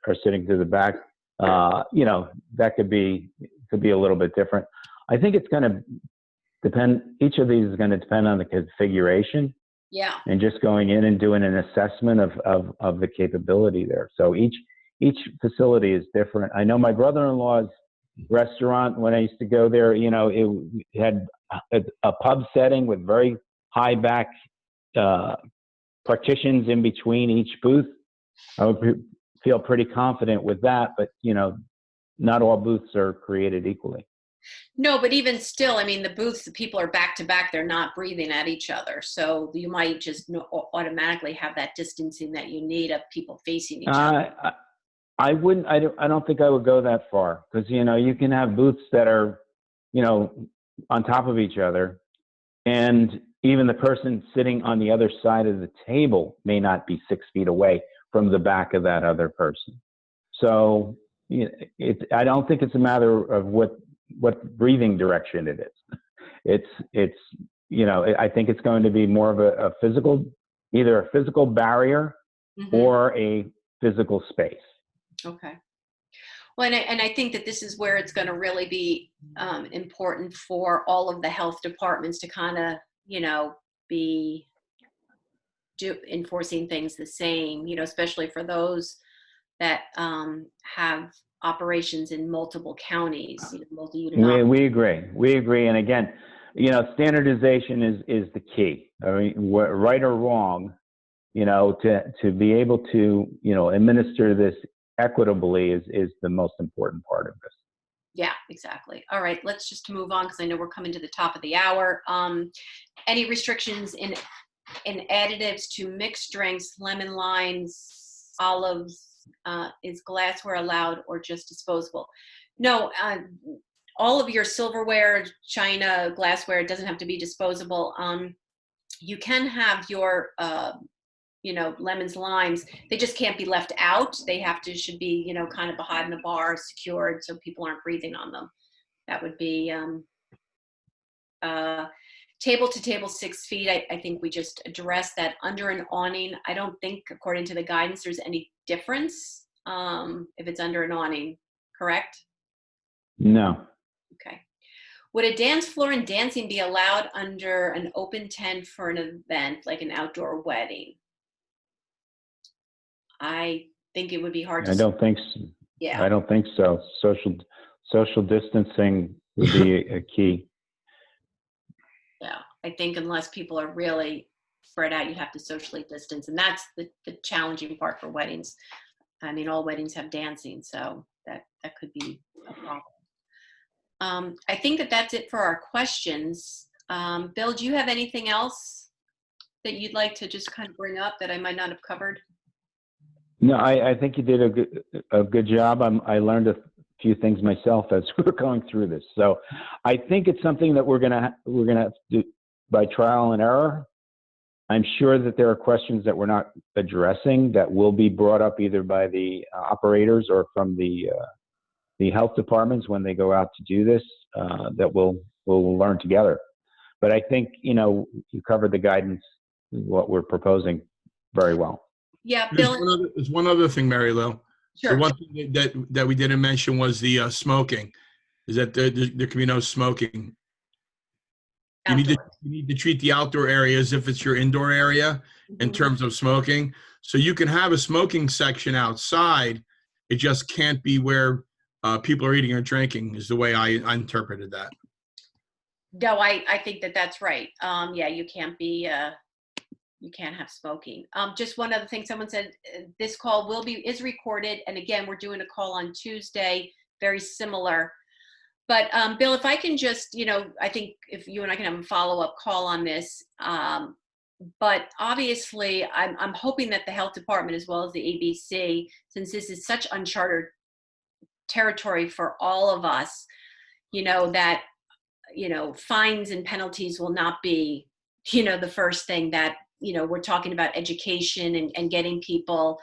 are sitting to the back, you know, that could be a little bit different. I think it's going to depend. Each of these is going to depend on the configuration. Yeah. And just going in and doing an assessment of the capability there. So each facility is different. I know my brother-in-law's restaurant when I used to go there, you know, it had a pub setting with very high back partitions in between each booth. I would feel pretty confident with that, but you know, not all booths are created equally. No, but even still, I mean, the booths, the people are back to back. They're not breathing at each other. So you might just automatically have that distancing that you need of people facing each other. I wouldn't, I don't think I would go that far, because, you know, you can have booths that are, you know, on top of each other, and even the person sitting on the other side of the table may not be 6 feet away from the back of that other person. So I don't think it's a matter of what breathing direction it is. It's you know, I think it's going to be more of a physical, either a physical barrier or a physical space. Okay. Well, and I think that this is where it's going to really be important for all of the health departments to kind of, you know, be enforcing things the same, you know, especially for those that have operations in multiple counties, you know, multi-unit. We agree. And again, you know, standardization is the key. I mean, right or wrong, you know, to be able to, you know, administer this equitably is the most important part of this. Yeah, exactly. All right, let's just move on, because I know we're coming to the top of the hour. Any restrictions in additives to mixed drinks, lemon, limes, olives? Is glassware allowed or just disposable? No, all of your silverware, china, glassware, it doesn't have to be disposable. You can have your you know, lemons, limes, they just can't be left out. They should be, you know, kind of behind the bar, secured, so people aren't breathing on them. That would be table to table 6 feet. I think we just addressed that. Under an awning, I don't think, according to the guidance, there's any difference if it's under an awning, correct? No. Okay. Would a dance floor and dancing be allowed under an open tent for an event, like an outdoor wedding? I think it would be hard to. I don't think so. Yeah. I don't think so. Social distancing would be a key. Yeah, I think unless people are really spread out, you'd have to socially distance. And that's the challenging part for weddings. I mean, all weddings have dancing, so that could be a problem. I think that's it for our questions. Bill, do you have anything else that you'd like to just kind of bring up that I might not have covered? No, I think you did a good job. I learned a few things myself as we were going through this. So I think it's something that we're gonna have to do by trial and error. I'm sure that there are questions that we're not addressing that will be brought up either by the operators or from the health departments when they go out to do this, that we'll learn together. But I think, you know, you covered the guidance, what we're proposing, very well. Yeah, Bill. There's one other thing, Mary Lou. Sure. The one thing that we didn't mention was the smoking. Is that there can be no smoking. You need to treat the outdoor area as if it's your indoor area in terms of smoking. So you can have a smoking section outside. It just can't be where people are eating or drinking, is the way I interpreted that. No, I think that's right. Yeah, you can't be. You can't have smoking. Just one other thing, someone said this call is recorded, and again, we're doing a call on Tuesday, very similar. But Bill, if I can just, you know, I think if you and I can have a follow-up call on this, but obviously I'm hoping that the health department as well as the ABC, since this is such uncharted territory for all of us, you know, that, you know, fines and penalties will not be, you know, the first thing that, you know, we're talking about education and getting people.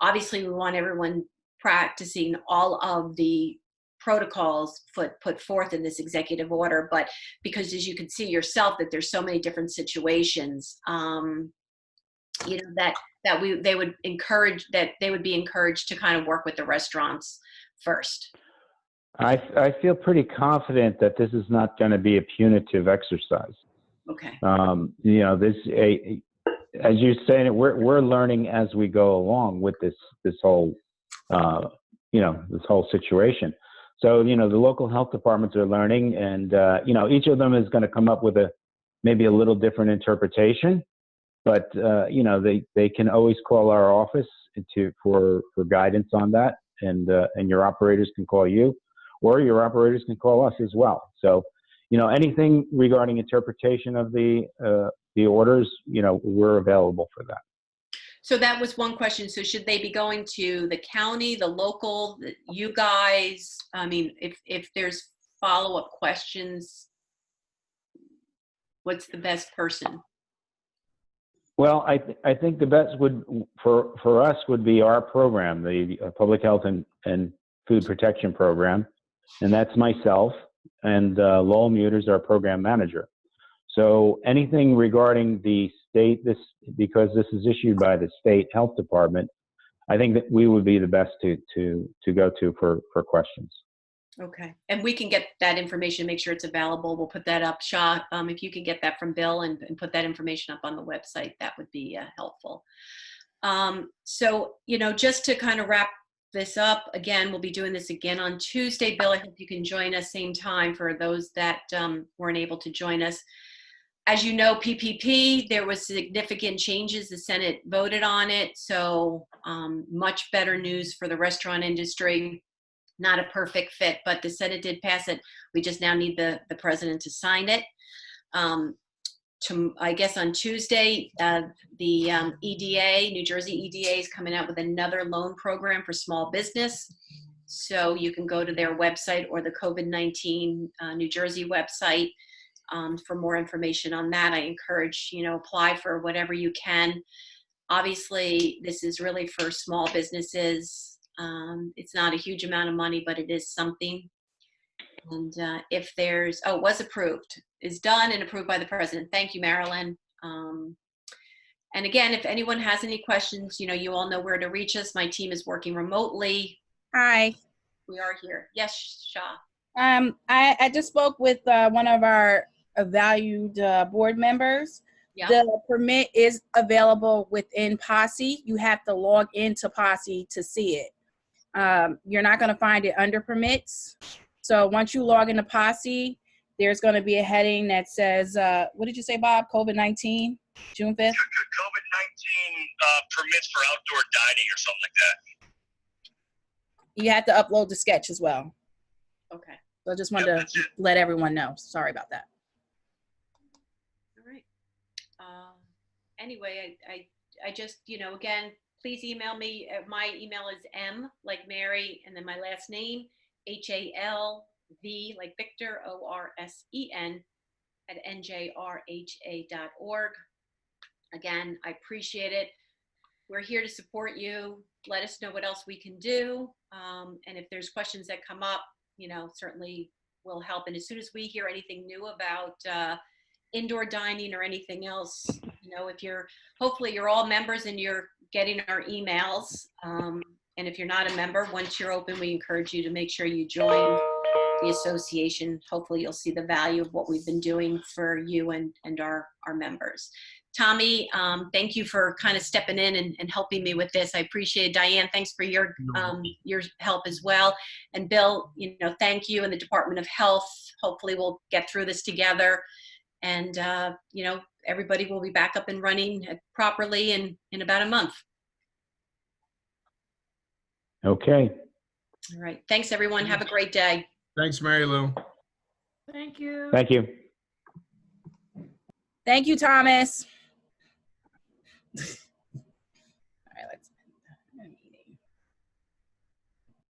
Obviously, we want everyone practicing all of the protocols put forth in this executive order, but because as you can see yourself that there's so many different situations, you know, they would be encouraged to kind of work with the restaurants first. I feel pretty confident that this is not going to be a punitive exercise. Okay. You know, as you say, we're learning as we go along with this whole, you know, this whole situation. So, you know, the local health departments are learning, and, you know, each of them is going to come up with maybe a little different interpretation, but, you know, they can always call our office for guidance on that, and your operators can call you, or your operators can call us as well. So, you know, anything regarding interpretation of the orders, you know, we're available for that. So that was one question. So should they be going to the county, the local, you guys? I mean, if there's follow-up questions, what's the best person? Well, I think the best for us would be our program, the Public Health and Food Protection Program, and that's myself, and Lowell Muters, our program manager. So anything regarding the state, because this is issued by the state health department, I think that we would be the best to go to for questions. Okay, and we can get that information, make sure it's available. We'll put that up. Shah, if you could get that from Bill and put that information up on the website, that would be helpful. So, you know, just to kind of wrap this up, again, we'll be doing this again on Tuesday. Bill, I hope you can join us same time for those that weren't able to join us. As you know, PPP, there was significant changes. The Senate voted on it. So much better news for the restaurant industry. Not a perfect fit, but the Senate did pass it. We just now need the president to sign it. I guess on Tuesday, the EDA, New Jersey EDA, is coming out with another loan program for small business. So you can go to their website or the COVID-19 New Jersey website for more information on that. I encourage, you know, apply for whatever you can. Obviously, this is really for small businesses. It's not a huge amount of money, but it is something. And if there's, it was approved, is done and approved by the president. Thank you, Marilyn. And again, if anyone has any questions, you know, you all know where to reach us. My team is working remotely. Hi. We are here. Yes, Shah. I just spoke with one of our valued board members. Yeah. The permit is available within Posse. You have to log into Posse to see it. You're not going to find it under permits. So once you log into Posse, there's going to be a heading that says, what did you say, Bob? COVID-19, June 5th? COVID-19 permits for outdoor dining or something like that. You have to upload the sketch as well. Okay. So I just wanted to let everyone know. Sorry about that. All right. Anyway, I just, you know, again, please email me. My email is M like Mary, and then my last name, HALV like Victor, ORSEN at NJRHA.org. Again, I appreciate it. We're here to support you. Let us know what else we can do. And if there's questions that come up, you know, certainly we'll help. And as soon as we hear anything new about indoor dining or anything else, you know, hopefully you're all members and you're getting our emails. And if you're not a member, once you're open, we encourage you to make sure you join the association. Hopefully you'll see the value of what we've been doing for you and our members. Tommy, thank you for kind of stepping in and helping me with this. I appreciate it. Diane, thanks for your help as well. And Bill, you know, thank you, and the Department of Health. Hopefully we'll get through this together. And, you know, everybody will be back up and running properly in about a month. Okay. All right. Thanks, everyone. Have a great day. Thanks, Mary Lou. Thank you. Thank you. Thank you, Thomas.